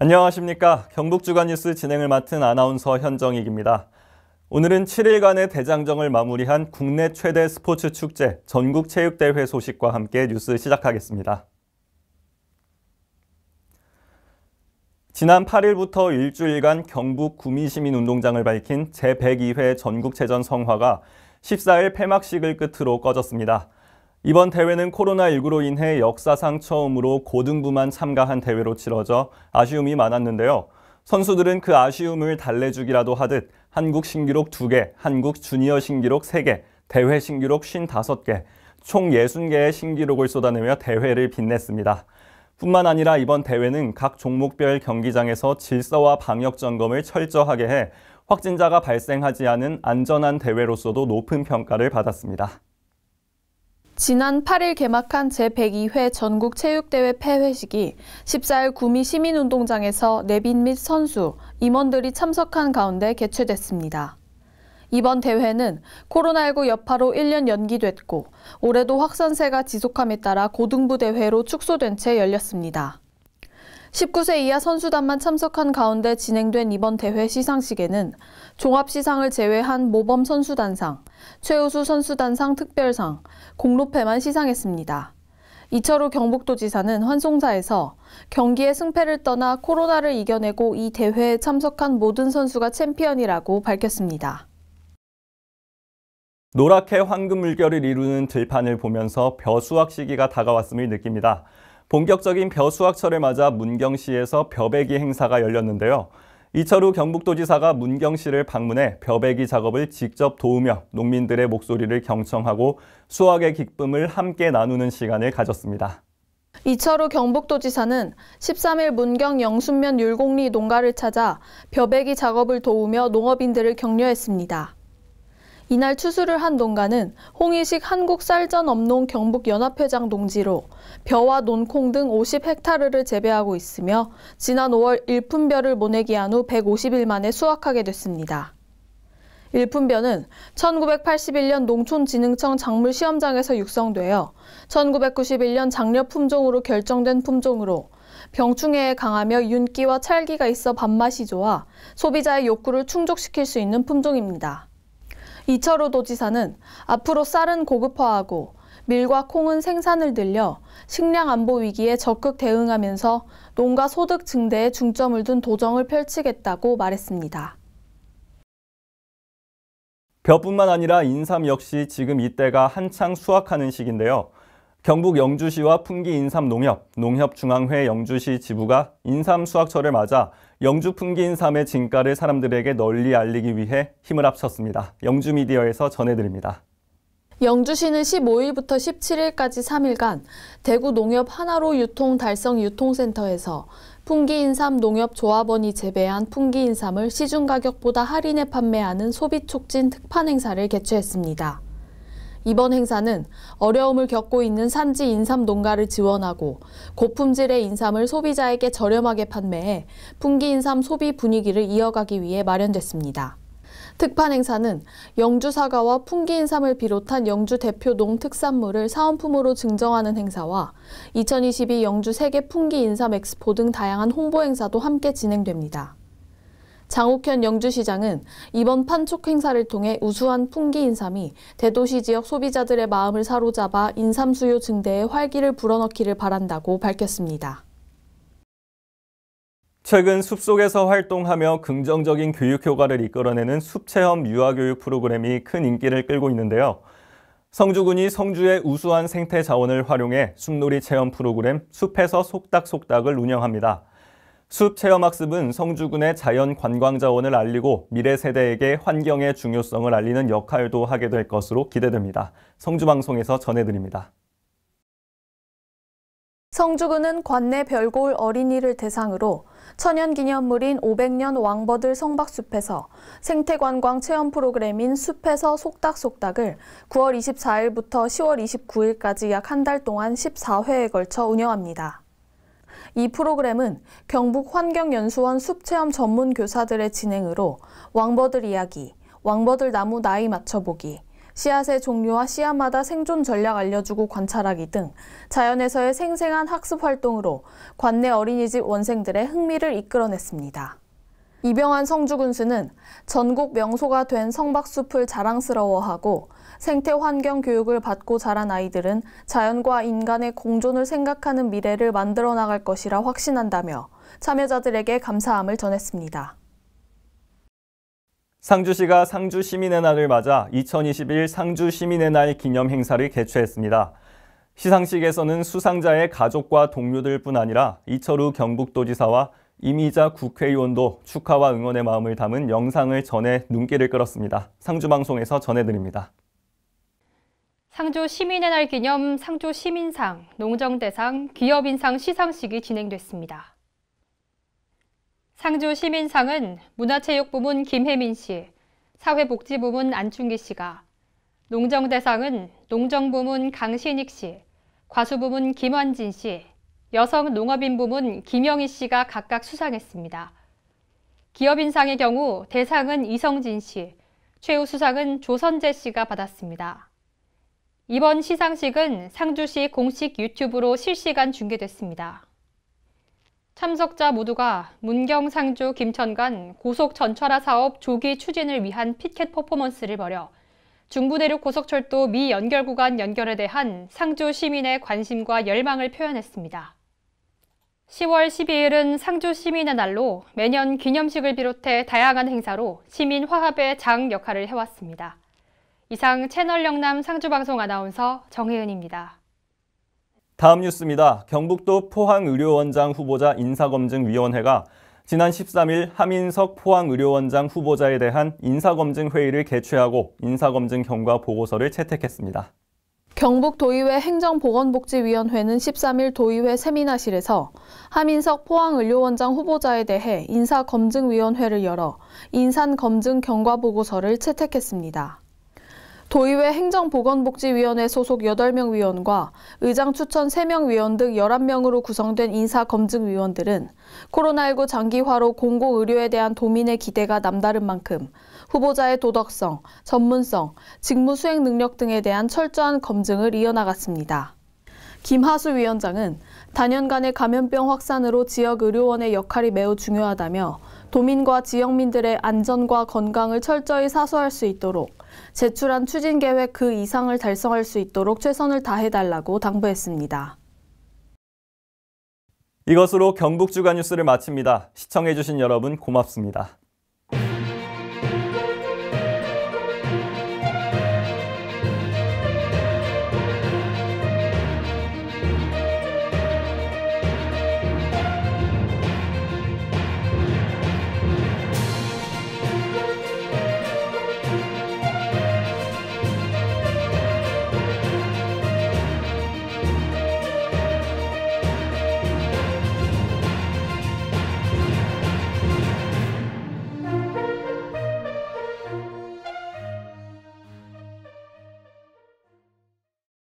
안녕하십니까. 경북주간뉴스 진행을 맡은 아나운서 현정익입니다. 오늘은 7일간의 대장정을 마무리한 국내 최대 스포츠 축제 전국체육대회 소식과 함께 뉴스 시작하겠습니다. 지난 8일부터 일주일간 경북 구미시민운동장을 밝힌 제102회 전국체전 성화가 14일 폐막식을 끝으로 꺼졌습니다. 이번 대회는 코로나19로 인해 역사상 처음으로 고등부만 참가한 대회로 치러져 아쉬움이 많았는데요. 선수들은 그 아쉬움을 달래주기라도 하듯 한국 신기록 2개, 한국 주니어 신기록 3개, 대회 신기록 55개, 총 60개의 신기록을 쏟아내며 대회를 빛냈습니다. 뿐만 아니라 이번 대회는 각 종목별 경기장에서 질서와 방역 점검을 철저하게 해 확진자가 발생하지 않은 안전한 대회로서도 높은 평가를 받았습니다. 지난 8일 개막한 제102회 전국체육대회 폐회식이 14일 구미 시민운동장에서 내빈 및 선수, 임원들이 참석한 가운데 개최됐습니다. 이번 대회는 코로나19 여파로 1년 연기됐고 올해도 확산세가 지속함에 따라 고등부 대회로 축소된 채 열렸습니다. 19세 이하 선수단만 참석한 가운데 진행된 이번 대회 시상식에는 종합시상을 제외한 모범 선수단상, 최우수 선수단상 특별상, 공로패만 시상했습니다. 이철우 경북도지사는 환송사에서 경기의 승패를 떠나 코로나를 이겨내고 이 대회에 참석한 모든 선수가 챔피언이라고 밝혔습니다. 노랗게 황금 물결을 이루는 들판을 보면서 벼수확 시기가 다가왔음을 느낍니다. 본격적인 벼수확철을 맞아 문경시에서 벼베기 행사가 열렸는데요. 이철우 경북도지사가 문경시를 방문해 벼베기 작업을 직접 도우며 농민들의 목소리를 경청하고 수확의 기쁨을 함께 나누는 시간을 가졌습니다. 이철우 경북도지사는 13일 문경 영순면 율곡리 농가를 찾아 벼베기 작업을 도우며 농업인들을 격려했습니다. 이날 추수를 한 농가는 홍의식 한국쌀전업농 경북연합회장 농지로 벼와 논콩 등 50헥타르를 재배하고 있으며 지난 5월 일품벼를 모내기 한 후 150일 만에 수확하게 됐습니다. 일품벼는 1981년 농촌진흥청 작물시험장에서 육성되어 1991년 장려 품종으로 결정된 품종으로 병충해에 강하며 윤기와 찰기가 있어 밥맛이 좋아 소비자의 욕구를 충족시킬 수 있는 품종입니다. 이철우 도지사는 앞으로 쌀은 고급화하고 밀과 콩은 생산을 늘려 식량 안보 위기에 적극 대응하면서 농가 소득 증대에 중점을 둔 도정을 펼치겠다고 말했습니다. 벼뿐만 아니라 인삼 역시 지금 이때가 한창 수확하는 시기인데요. 경북 영주시와 풍기인삼농협, 농협중앙회 영주시 지부가 인삼 수확철을 맞아 영주 풍기인삼의 진가를 사람들에게 널리 알리기 위해 힘을 합쳤습니다. 영주미디어에서 전해드립니다. 영주시는 15일부터 17일까지 3일간 대구 농협 하나로 유통 달성 유통센터에서 풍기인삼 농협조합원이 재배한 풍기인삼을 시중 가격보다 할인해 판매하는 소비 촉진 특판 행사를 개최했습니다. 이번 행사는 어려움을 겪고 있는 산지 인삼 농가를 지원하고 고품질의 인삼을 소비자에게 저렴하게 판매해 풍기 인삼 소비 분위기를 이어가기 위해 마련됐습니다. 특판 행사는 영주 사과와 풍기 인삼을 비롯한 영주 대표 농특산물을 사은품으로 증정하는 행사와 2022 영주 세계 풍기 인삼 엑스포 등 다양한 홍보 행사도 함께 진행됩니다. 장욱현 영주시장은 이번 판촉 행사를 통해 우수한 풍기 인삼이 대도시 지역 소비자들의 마음을 사로잡아 인삼 수요 증대에 활기를 불어넣기를 바란다고 밝혔습니다. 최근 숲속에서 활동하며 긍정적인 교육 효과를 이끌어내는 숲체험 유아교육 프로그램이 큰 인기를 끌고 있는데요. 성주군이 성주의 우수한 생태 자원을 활용해 숲놀이 체험 프로그램 숲에서 속닥속닥을 운영합니다. 숲체험학습은 성주군의 자연 관광 자원을 알리고 미래 세대에게 환경의 중요성을 알리는 역할도 하게 될 것으로 기대됩니다. 성주방송에서 전해드립니다. 성주군은 관내 별골 어린이를 대상으로 천연기념물인 500년 왕버들 성박숲에서 생태관광 체험 프로그램인 숲에서 속닥속닥을 9월 24일부터 10월 29일까지 약 한 달 동안 14회에 걸쳐 운영합니다. 이 프로그램은 경북환경연수원 숲체험 전문 교사들의 진행으로 왕버들 이야기, 왕버들 나무 나이 맞춰보기, 씨앗의 종류와 씨앗마다 생존 전략 알려주고 관찰하기 등 자연에서의 생생한 학습 활동으로 관내 어린이집 원생들의 흥미를 이끌어냈습니다. 이병환 성주군수는 전국 명소가 된 성박숲을 자랑스러워하고 생태 환경 교육을 받고 자란 아이들은 자연과 인간의 공존을 생각하는 미래를 만들어 나갈 것이라 확신한다며 참여자들에게 감사함을 전했습니다. 상주시가 상주 시민의 날을 맞아 2021 상주 시민의 날 기념 행사를 개최했습니다. 시상식에서는 수상자의 가족과 동료들뿐 아니라 이철우 경북도지사와 이미자 국회의원도 축하와 응원의 마음을 담은 영상을 전해 눈길을 끌었습니다. 상주방송에서 전해드립니다. 상주 시민의 날 기념 상주 시민상, 농정대상, 기업인상 시상식이 진행됐습니다. 상주 시민상은 문화체육부문 김혜민 씨, 사회복지부문 안충기 씨가, 농정대상은 농정부문 강신익 씨, 과수부문 김환진 씨, 여성농업인 부문 김영희 씨가 각각 수상했습니다. 기업인상의 경우 대상은 이성진 씨, 최우수상은 조선재 씨가 받았습니다. 이번 시상식은 상주시 공식 유튜브로 실시간 중계됐습니다. 참석자 모두가 문경 상주 김천 간 고속 전철화 사업 조기 추진을 위한 피켓 퍼포먼스를 벌여 중부대륙 고속철도 미 연결 구간 연결에 대한 상주 시민의 관심과 열망을 표현했습니다. 10월 12일은 상주 시민의 날로 매년 기념식을 비롯해 다양한 행사로 시민 화합의 장 역할을 해왔습니다. 이상 채널 영남 상주방송 아나운서 정혜은입니다. 다음 뉴스입니다. 경북도 포항의료원장 후보자 인사검증위원회가 지난 13일 하민석 포항의료원장 후보자에 대한 인사검증 회의를 개최하고 인사검증 경과 보고서를 채택했습니다. 경북도의회 행정보건복지위원회는 13일 도의회 세미나실에서 하민석 포항의료원장 후보자에 대해 인사검증위원회를 열어 인사검증 경과 보고서를 채택했습니다. 도의회 행정보건복지위원회 소속 8명 위원과 의장 추천 3명 위원 등 11명으로 구성된 인사검증위원들은 코로나19 장기화로 공공의료에 대한 도민의 기대가 남다른 만큼 후보자의 도덕성, 전문성, 직무 수행 능력 등에 대한 철저한 검증을 이어나갔습니다. 김하수 위원장은 단연간의 감염병 확산으로 지역의료원의 역할이 매우 중요하다며 도민과 지역민들의 안전과 건강을 철저히 사수할 수 있도록 제출한 추진계획 그 이상을 달성할 수 있도록 최선을 다해달라고 당부했습니다. 이것으로 경북 주간 뉴스를 마칩니다. 시청해주신 여러분 고맙습니다.